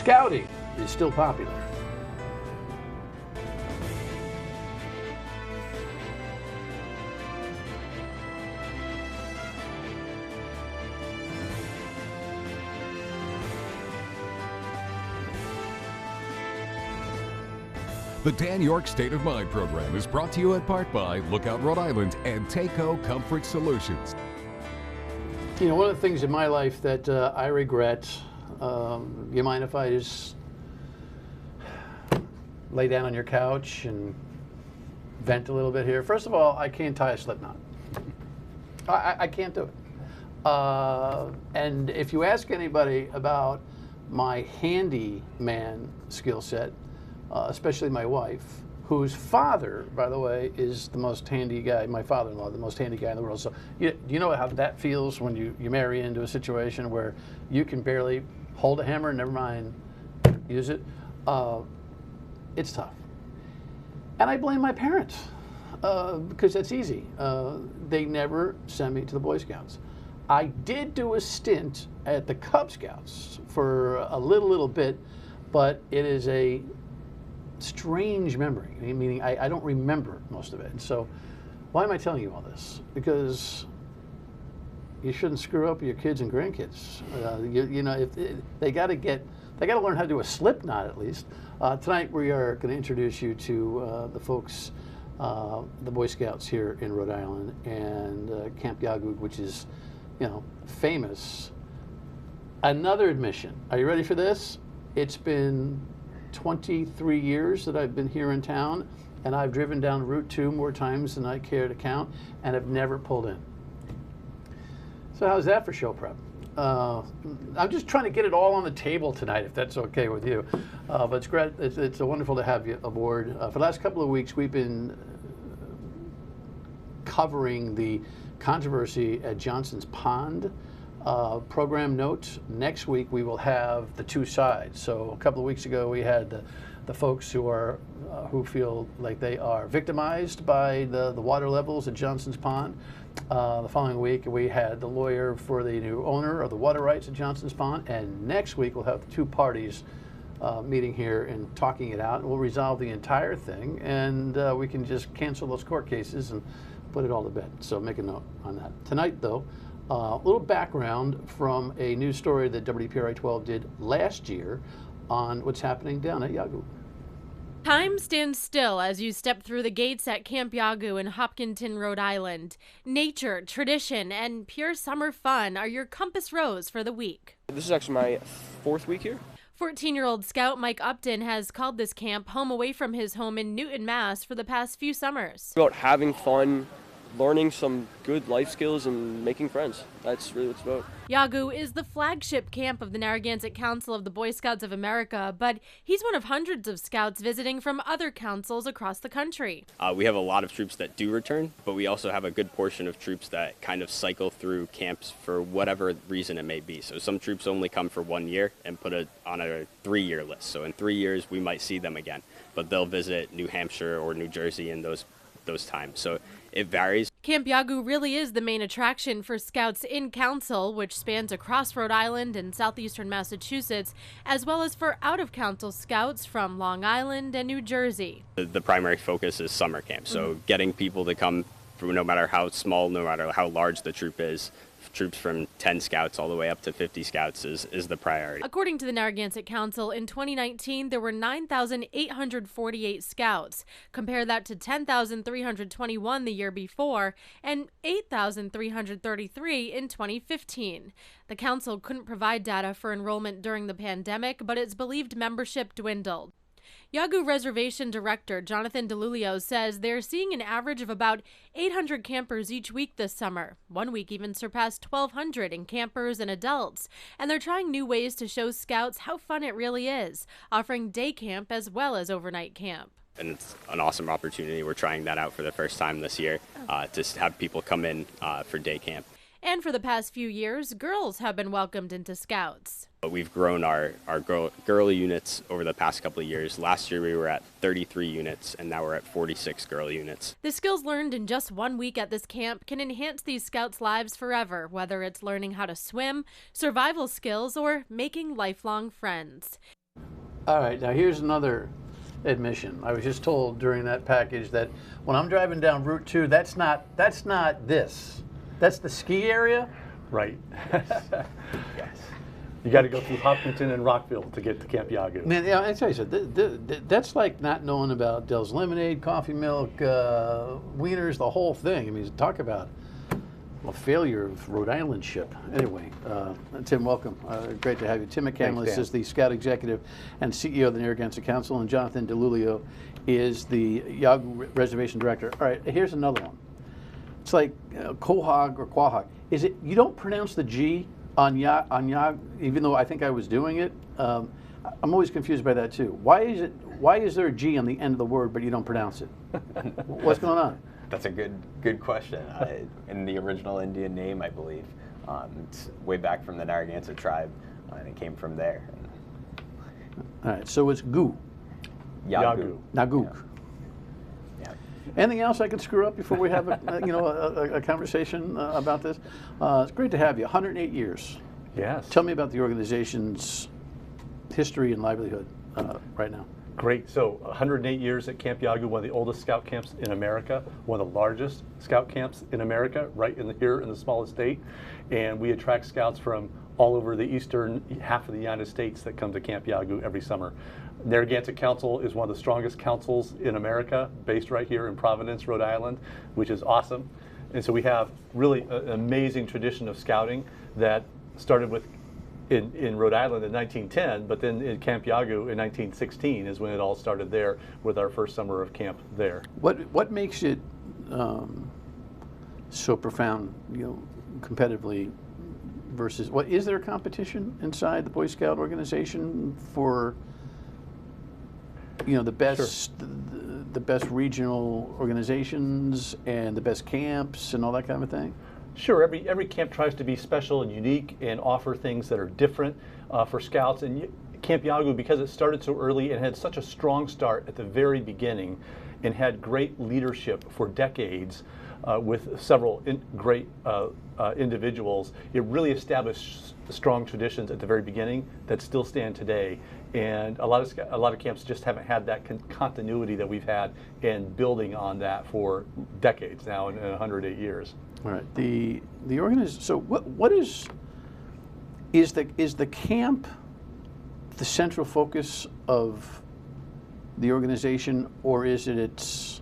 Scouting is still popular. The Dan Yorke State of Mind program is brought to you in part by Lookout Rhode Island and Takeo Comfort Solutions. You know, one of the things in my life that I regret, you mind if I just lay down on your couch and vent a little bit here? First of all, I can't tie a slip knot. I can't do it. And if you ask anybody about my handyman skill set, especially my wife, whose father, by the way, is the most handy guy, my father-in-law, the most handy guy in the world. So you know how that feels when you marry into a situation where you can barely hold a hammer, never mind use it? It's tough. And I blame my parents because that's easy. They never sent me to the Boy Scouts. I did do a stint at the Cub Scouts for a little bit, but it is a strange memory, meaning I don't remember most of it. And so why am I telling you all this? Because you shouldn't screw up your kids and grandkids. You know, if they got to learn how to do a slip knot at least. Tonight we are going to introduce you to the folks, the Boy Scouts here in Rhode Island, and Camp Yawgoog, which is, you know, famous. Another admission. Are you ready for this? It's been 23 years that I've been here in town, and I've driven down Route 2 more times than I care to count, and have never pulled in. So how's that for show prep? I'm just trying to get it all on the table tonight, if that's okay with you. But it's great. It's wonderful to have you aboard. For the last couple of weeks, we've been covering the controversy at Johnson's Pond. Program note, next week we will have the two sides. So a couple of weeks ago we had the folks who feel like they are victimized by the water levels at Johnson's Pond. The following week we had the lawyer for the new owner of the water rights at Johnson's Pond, and next week we'll have the two parties meeting here and talking it out, and we'll resolve the entire thing, and we can just cancel those court cases and put it all to bed. So make a note on that. Tonight though, a little background from a news story that WPRI 12 did last year on what's happening down at Yawgoog. Time stands still as you step through the gates at Camp Yawgoog in Hopkinton, Rhode Island. Nature, tradition, and pure summer fun are your compass rose for the week. This is actually my fourth week here. 14-year-old Scout Mike Upton has called this camp home away from his home in Newton, Mass. for the past few summers. About having fun, learning some good life skills, and making friends. That's really what it's about. Yawgoog is the flagship camp of the Narragansett Council of the Boy Scouts of America, but he's one of hundreds of scouts visiting from other councils across the country. We have a lot of troops that do return, but we also have a good portion of troops that kind of cycle through camps for whatever reason it may be. So some troops only come for 1 year and put it on a 3-year list. So in 3 years, we might see them again, but they'll visit New Hampshire or New Jersey in those times. So it varies. Camp Yawgoog really is the main attraction for Scouts in Council, which spans across Rhode Island and southeastern Massachusetts, as well as for out-of-council Scouts from Long Island and New Jersey. The primary focus is summer camp, so getting people to come, no matter how small, no matter how large the troop is, troops from 10 Scouts all the way up to 50 Scouts is the priority. According to the Narragansett Council, in 2019, there were 9,848 Scouts. Compare that to 10,321 the year before and 8,333 in 2015. The council couldn't provide data for enrollment during the pandemic, but it's believed membership dwindled. Yawgoog Reservation Director Jonathan DiLuglio says they're seeing an average of about 800 campers each week this summer. One week even surpassed 1,200 in campers and adults. And they're trying new ways to show Scouts how fun it really is, offering day camp as well as overnight camp. And it's an awesome opportunity. We're trying that out for the first time this year, to have people come in for day camp. And for the past few years, girls have been welcomed into Scouts. We've grown our girl units over the past couple of years. Last year we were at 33 units, and now we're at 46 girl units. The skills learned in just 1 week at this camp can enhance these Scouts' lives forever, whether it's learning how to swim, survival skills, or making lifelong friends. All right, now here's another admission. I was just told during that package that when I'm driving down Route 2, that's not this. That's the ski area? Right. Yes. You got to go through Hopkinton and Rockville to get to Camp Yawgoog. Man, yeah, I tell you something, that's like not knowing about Dell's Lemonade, coffee milk, wieners, the whole thing. I mean, talk about a failure of Rhode Island ship. Anyway, Tim, welcome. Great to have you. Tim McCandless Thanks, Dan. is the Scout Executive and CEO of the Narragansett Council, and Jonathan DiLuglio is the Yawgoog Reservation Director. All right, here's another one. It's like Quahog or Quahog. Is it, you don't pronounce the G on Yawgoog, even though I think I was doing it? I'm always confused by that too. Why is there a G on the end of the word, but you don't pronounce it? What's going on? That's a good question. In the original Indian name, I believe, it's way back from the Narragansett tribe, and it came from there. All right, so it's Goo. Yawgoog. Yawgoog. Yeah. Anything else I can screw up before we have a conversation about this? It's great to have you. 108 years. Yes. Tell me about the organization's history and livelihood right now. Great. So 108 years at Camp Yawgoog, one of the oldest scout camps in America, one of the largest scout camps in America, right here in the smallest state. And we attract scouts from all over the eastern half of the United States that come to Camp Yawgoog every summer. Narragansett Council is one of the strongest councils in America, based right here in Providence, Rhode Island, which is awesome. And so we have really an amazing tradition of scouting that started with in Rhode Island in 1910, but then in Camp Yawgoog in 1916 is when it all started there with our first summer of camp there. What makes it so profound, competitively versus what is there a competition inside the Boy Scout organization for the best the best regional organizations and the best camps and all that kind of thing? Sure, every camp tries to be special and unique and offer things that are different for scouts. And Camp Yawgoog, because it started so early and had such a strong start at the very beginning and had great leadership for decades with several great individuals, it really established strong traditions at the very beginning that still stand today. And a lot of camps just haven't had that continuity that we've had and building on that for decades now in 108 years. All right. The organization. So what is the camp the central focus of the organization, or is it its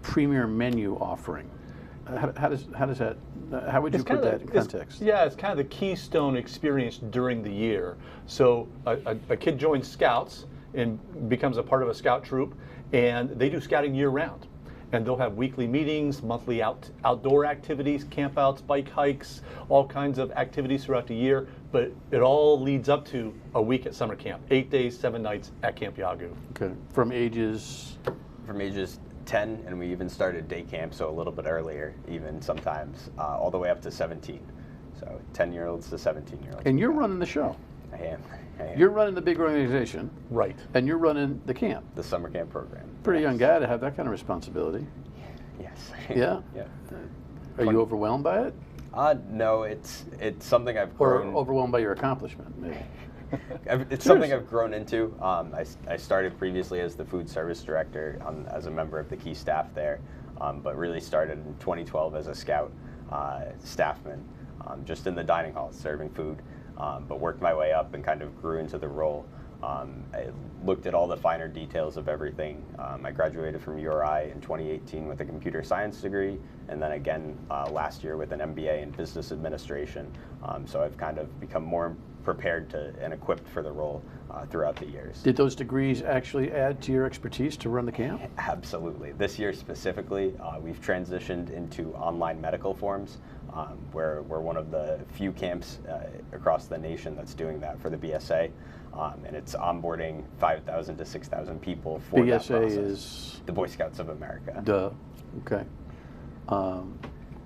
premier menu offering? How would you put that in context? It's kind of the keystone experience during the year. So a kid joins Scouts and becomes a part of a scout troop, and they do scouting year round. And they'll have weekly meetings, monthly outdoor activities, campouts, bike hikes, all kinds of activities throughout the year. But it all leads up to a week at summer camp, 8 days, 7 nights at Camp Yawgoog. Okay. From ages 10, and we even started day camp, so a little bit earlier, even sometimes, all the way up to 17. So 10-year-olds to 17-year-olds. And you're running the show. I am. You're running the big organization. Right. And you're running the camp. The summer camp program. Pretty young guy to have that kind of responsibility. Yes. Yeah? Yeah. Are you overwhelmed by it? No, it's something I've Or grown. overwhelmed by your accomplishment, maybe? It's something I've grown into. I started previously as the food service director as a member of the key staff there, but really started in 2012 as a scout staffman, just in the dining hall serving food, but worked my way up and kind of grew into the role. I looked at all the finer details of everything. I graduated from URI in 2018 with a computer science degree, and then again last year with an MBA in business administration. So I've kind of become more prepared and equipped for the role throughout the years. Did those degrees actually add to your expertise to run the camp? Absolutely. This year specifically, we've transitioned into online medical forms. We're one of the few camps across the nation that's doing that for the BSA. And it's onboarding 5,000 to 6,000 people for that process. BSA is? The Boy Scouts of America. Duh. Okay. All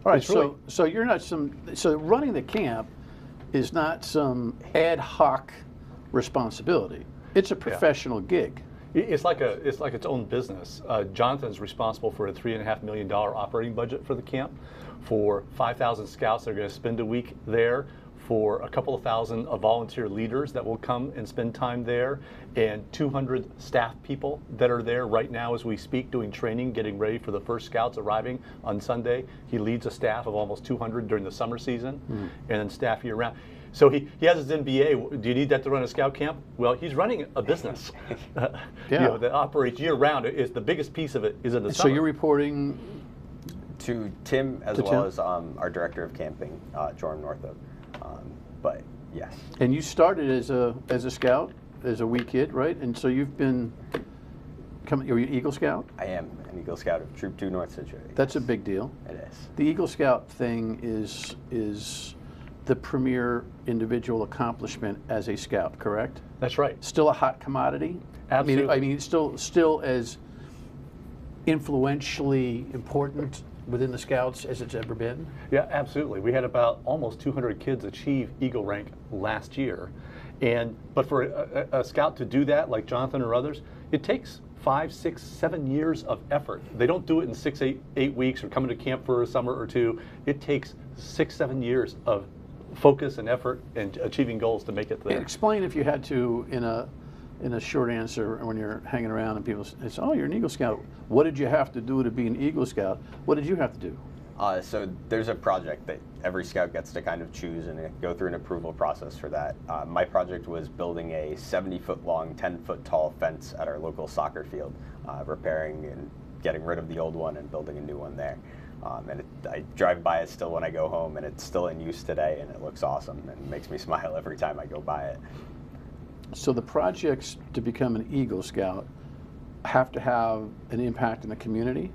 right. So you're not so running the camp is not some ad hoc responsibility. It's a professional gig. It's like its own business. Jonathan's responsible for a $3.5 million operating budget for the camp, for 5,000 scouts that are going to spend a week there, for a couple of thousand of volunteer leaders that will come and spend time there, and 200 staff people that are there right now as we speak doing training, getting ready for the first scouts arriving on Sunday. He leads a staff of almost 200 during the summer season, and then staff year round. So he has his MBA. Do you need that to run a scout camp? Well, he's running a business that operates year round. Is the biggest piece of it is in the summer. So you're reporting to Tim as well as our director of camping, Jordan Northup. But yes. And you started as a scout, as a wee kid, right? And so you've been you're an Eagle Scout? I am an Eagle Scout of Troop 2 North Situate. That's a big deal. It is. The Eagle Scout thing is the premier individual accomplishment as a scout, correct? That's right. Still a hot commodity? Absolutely. I mean, still as influentially important within the Scouts as it's ever been? Yeah, absolutely. We had about almost 200 kids achieve Eagle rank last year. But for a scout to do that, like Jonathan or others, it takes 5, 6, 7 years of effort. They don't do it in 6, 8 weeks or coming to camp for a summer or two. It takes 6, 7 years of focus and effort and achieving goals to make it there. And explain, if you had to, in a short answer, when you're hanging around and people say, "Oh, you're an Eagle Scout. What did you have to do to be an Eagle Scout?" What did you have to do? So there's a project that every scout gets to kind of choose and go through an approval process for that. My project was building a 70-foot long, 10-foot tall fence at our local soccer field, repairing and getting rid of the old one and building a new one there. I drive by it still when I go home, and it's still in use today, and it looks awesome and makes me smile every time I go by it. So the projects to become an Eagle Scout have to have an impact in the community?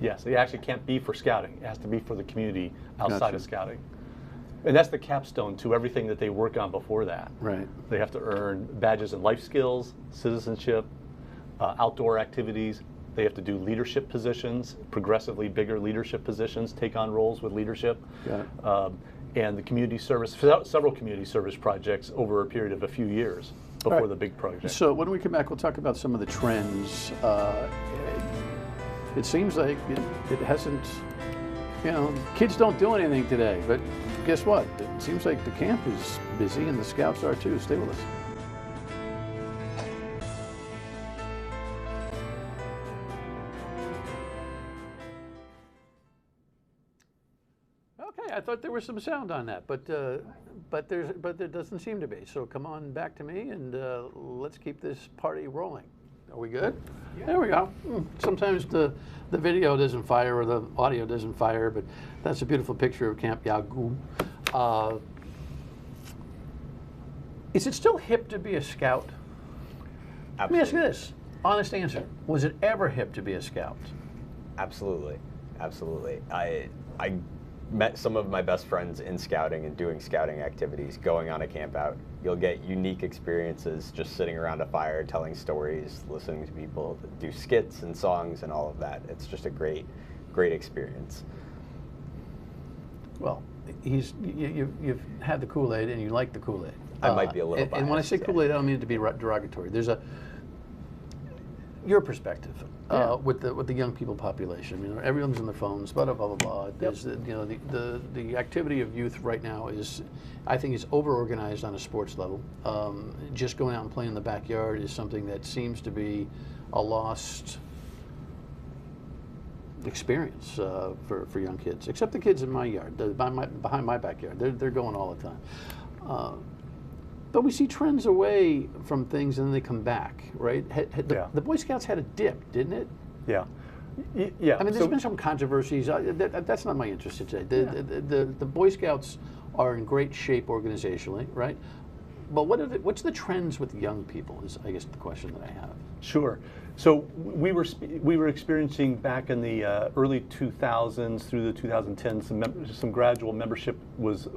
Yes, it actually can't be for scouting. It has to be for the community outside Gotcha. of scouting. And that's the capstone to everything that they work on before that. Right. They have to earn badges in life skills, citizenship, outdoor activities. They have to do leadership positions, progressively bigger leadership positions, take on roles with leadership. Got it. And the community service, several community service projects over a period of a few years before the big project. So when we come back, we'll talk about some of the trends. It seems like it hasn't, kids don't do anything today, but guess what? It seems like the camp is busy and the Scouts are too. Stay with us. Okay, I thought there was some sound on that, but there doesn't seem to be. So come on back to me and let's keep this party rolling. Are we good? Yeah. There we go. Sometimes the video doesn't fire or the audio doesn't fire, but that's a beautiful picture of Camp Yawgoog. Is it still hip to be a scout? Absolutely. Let me ask you this. Honest answer. Was it ever hip to be a scout? Absolutely. Absolutely. I met some of my best friends in scouting and doing scouting activities, going on a camp out. You'll get unique experiences just sitting around a fire, telling stories, listening to people do skits and songs and all of that. It's just a great experience. Well, you've had the Kool-Aid and you like the Kool-Aid. I might be a little biased. And when I say Kool-Aid, I don't mean it to be derogatory. There's your perspective with the young people population. Everyone's on their phones, blah blah blah blah. There's the activity of youth right now I think is over-organized on a sports level. Just going out and playing in the backyard is something that seems to be a lost experience for young kids. Except the kids in my yard, behind my backyard. They're going all the time. But we see trends away from things and then they come back, right? The Boy Scouts had a dip, didn't it? Yeah. Yeah. I mean, there's been some controversies. That's not my interest today. The Boy Scouts are in great shape organizationally, right? But what's the trends with young people is, I guess, the question that I have. Sure. So we were experiencing back in the early 2000s through the 2010s some gradual membership was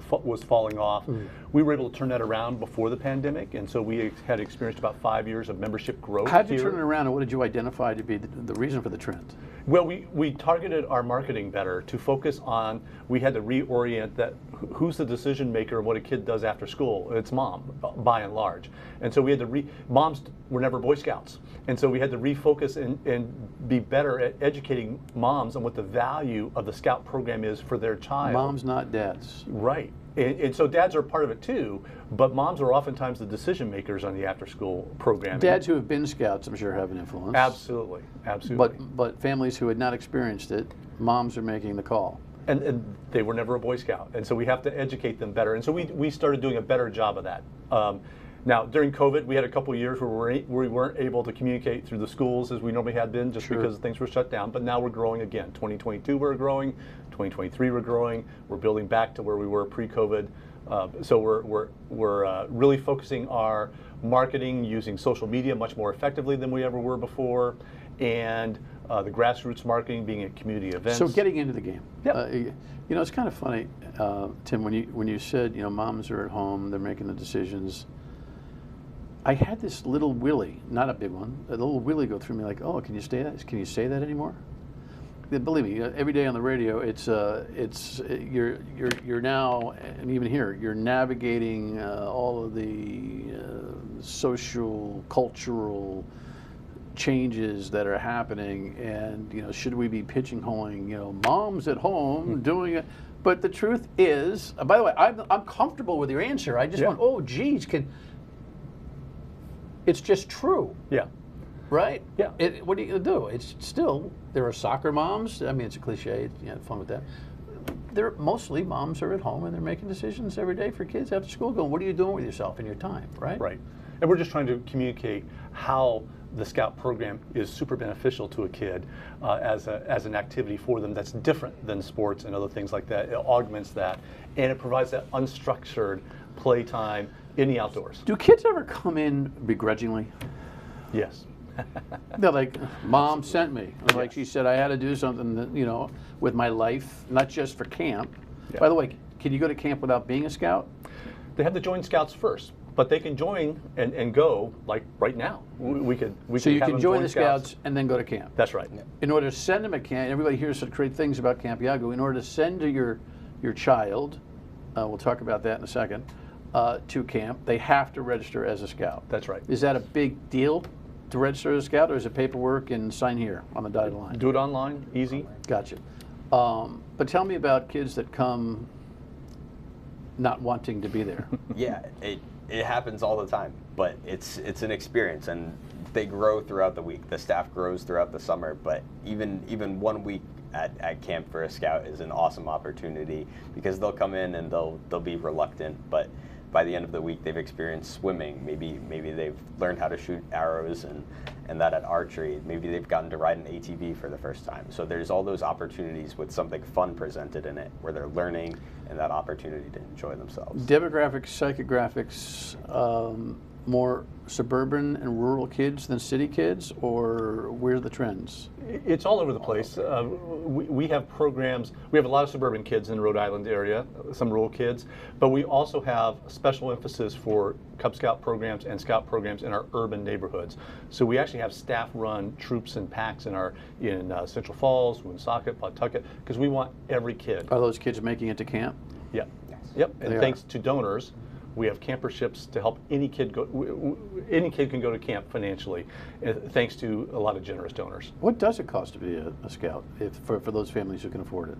falling off. Mm-hmm. We were able to turn that around before the pandemic, and so we had experienced about 5 years of membership growth. How did you turn it around, and what did you identify to be the reason for the trend? Well, we targeted our marketing better to focus on, we had to reorient that who's the decision maker of what a kid does after school. It's mom, by and large. And so we had to moms were never Boy Scouts. And so we had to refocus and be better at educating moms on what the value of the Scout program is for their child. Moms, not dads. Right. And so dads are part of it too, but moms are oftentimes the decision makers on the after-school programming. Dads who have been scouts, I'm sure, have an influence. Absolutely, absolutely. But families who had not experienced it, moms are making the call. And they were never a Boy Scout, and so we have to educate them better. And so we started doing a better job of that. Now, during COVID, we had a couple of years where we weren't able to communicate through the schools as we normally had been, just because things were shut down. But now we're growing again. 2022 we're growing, 2023 we're growing. We're building back to where we were pre-COVID. So we're really focusing our marketing using social media much more effectively than we ever were before, and the grassroots marketing being at community events. So getting into the game. Yep. You know, it's kind of funny, Tim, when you said, you know, moms are at home, they're making the decisions. I had this little Willie, not a big one, a little Willie go through me like, oh, can you say that anymore? Believe me, every day on the radio, you're now, and even here, you're navigating all of the social, cultural changes that are happening, and you know, should we be pigeonholing, you know, moms at home doing it? But the truth is, by the way, I'm comfortable with your answer. I just went, oh, geez, it's just true. Yeah. Right? Yeah. What are you going to do? It's still, there are soccer moms. I mean, it's a cliche. You have fun with that. Mostly moms are at home and they're making decisions every day for kids after school going, what are you doing with yourself and your time, right? Right. And we're just trying to communicate how the Scout program is super beneficial to a kid as an activity for them that's different than sports and other things like that. It augments that, and it provides that unstructured playtime in the outdoors. Do kids ever come in begrudgingly? Yes. They're like, Mom sent me. Like she said, I had to do something that, you know, with my life, not just for camp. Yeah. By the way, can you go to camp without being a scout? They have to join Scouts first, but they can join and go like right now. We could So you have can them join the Scouts and then go to camp. That's right. In order to send them a camp, everybody hears such great things about Camp Yawgoog. In order to send your child, we'll talk about that in a second, to camp, they have to register as a scout. That's right. Is that a big deal to register as a scout, or is it paperwork and sign here on the dotted line? Do it online, easy. Gotcha. But tell me about kids that come not wanting to be there. Yeah, it happens all the time, but it's an experience, and they grow throughout the week. The staff grows throughout the summer, but even 1 week at camp for a scout is an awesome opportunity, because they'll come in and they'll be reluctant, but by the end of the week they've experienced swimming, maybe they've learned how to shoot arrows and that at archery, maybe they've gotten to ride an ATV for the first time. So there's all those opportunities with something fun presented in it, where they're learning and that opportunity to enjoy themselves. Demographics, psychographics, more suburban and rural kids than city kids, or where are the trends? It's all over the place. We have programs. We have a lot of suburban kids in the Rhode Island area, some rural kids, but we also have special emphasis for Cub Scout programs and Scout programs in our urban neighborhoods. So we actually have staff-run troops and packs in Central Falls, Woonsocket, Pawtucket, because we want every kid. Are those kids making it to camp? Yep. Yes. Yep. And They thanks to donors, we have camperships to help any kid go. Any kid can go to camp financially, thanks to a lot of generous donors. What does it cost to be a scout for those families who can afford it?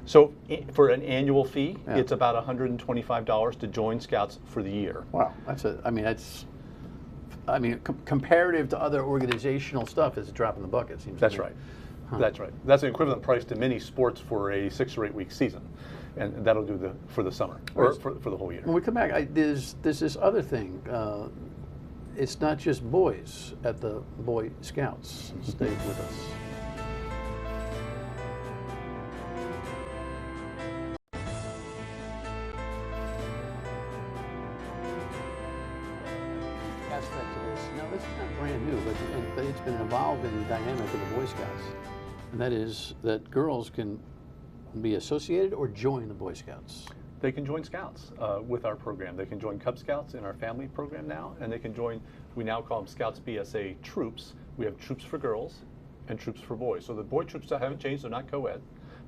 So for an annual fee, Yeah. it's about $125 to join Scouts for the year. Wow, comparative to other organizational stuff, it's a drop in the bucket. Seems. That's to me. right. That's right. That's an equivalent price to many sports for a 6 or 8 week season, and that'll do for the summer or for the whole year. When we come back, there's this other thing. It's not just boys at the Boy Scouts. Stay with us. Aspect to this. Now, this is not brand new, but it's been an evolving dynamic of the Boy Scouts, and that is that girls can be associated or join the Boy Scouts. They can join Scouts with our program. They can join Cub Scouts in our family program now, and they can join, we now call them Scouts BSA troops. We have troops for girls and troops for boys. So the boy troops haven't changed, they're not co-ed,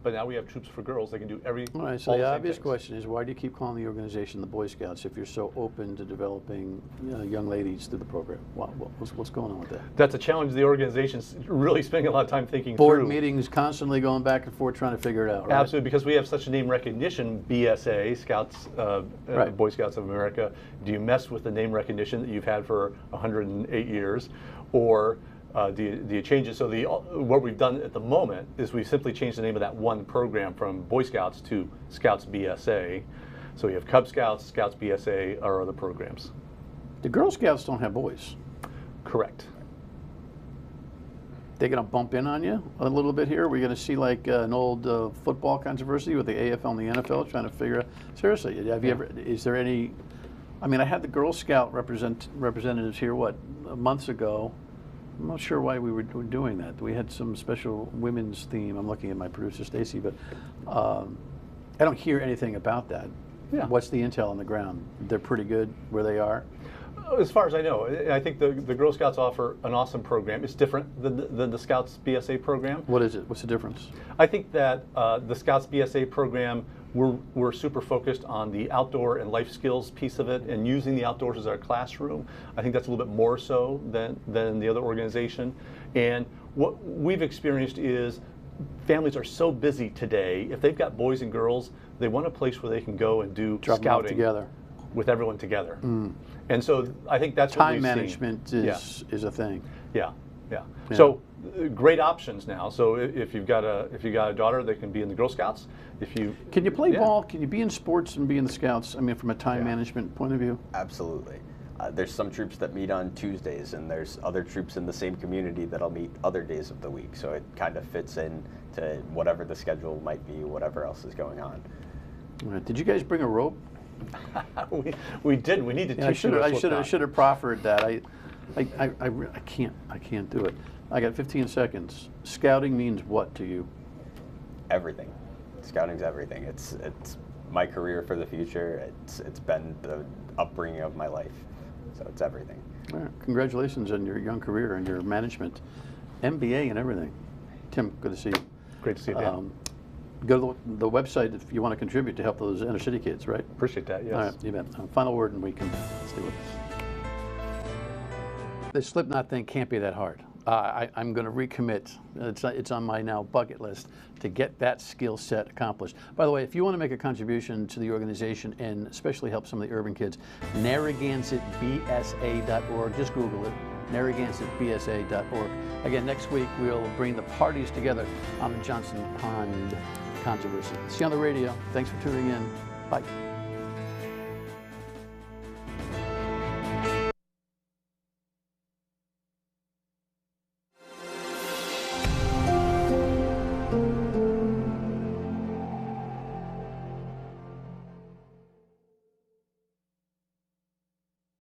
but now we have troops for girls. They can do All right, so all the same obvious things. question is, why do you keep calling the organization the Boy Scouts if you're so open to developing young ladies through the program? What's going on with that? That's a challenge the organization's really spending a lot of time thinking Board through. meetings constantly going back and forth trying to figure it out, right? Absolutely, because we have such a name recognition, BSA, Scouts, Right. Boy Scouts of America. Do you mess with the name recognition that you've had for 108 years, or do you change it? So what we've done at the moment is we've simply changed the name of that one program from Boy Scouts to Scouts BSA. So we have Cub Scouts, Scouts BSA, our other programs. The Girl Scouts don't have boys. Correct. They're going to bump in on you a little bit here. We're going to see like an old football controversy with the AFL and the NFL trying to figure out. Seriously, have you ever? Is there any? I mean, I had the Girl Scout representatives here months ago. I'm not sure why we were doing that. We had some special women's theme. I'm looking at my producer Stacy, but I don't hear anything about that. Yeah. What's the intel on the ground? They're pretty good where they are. As far as I know, I think the Girl Scouts offer an awesome program. It's different than the Scouts BSA program. What is it? What's the difference? I think that the Scouts BSA program, we're super focused on the outdoor and life skills piece of it and using the outdoors as our classroom. I think that's a little bit more so than the other organization. And what we've experienced is families are so busy today. If they've got boys and girls, they want a place where they can go and do Drop them off scouting together. with everyone together. And so I think that's what Time we've management seen. is a thing. Yeah. Yeah. So great options now. So if you've got a daughter, they can be in the Girl Scouts. Can you play Yeah. ball? Can you be in sports and be in the Scouts? I mean, from a time Yeah. management point of view. Absolutely. There's some troops that meet on Tuesdays, and there's other troops in the same community that'll meet other days of the week. So it kind of fits in to whatever the schedule might be, whatever else is going on. All right. Did you guys bring a rope? we did. We need to Yeah, teach you. I should have proffered that. I can't do it. I got 15 seconds. Scouting means what to you? Everything. Scouting's everything. It's my career for the future. It's been the upbringing of my life. So it's everything. All right. Congratulations on your young career and your management, MBA and everything. Tim, good to see you. Great to see you, Dan. Go to the website if you want to contribute to help those inner city kids, right? Appreciate that, yes. All right, you bet. Final word and we can stay with us. The Slipknot thing can't be that hard. I'm going to recommit. It's on my now bucket list to get that skill set accomplished. By the way, if you want to make a contribution to the organization and especially help some of the urban kids, NarragansettBSA.org. Just Google it, NarragansettBSA.org. Again, next week we'll bring the parties together on the Johnson Pond controversy. See you on the radio. Thanks for tuning in. Bye.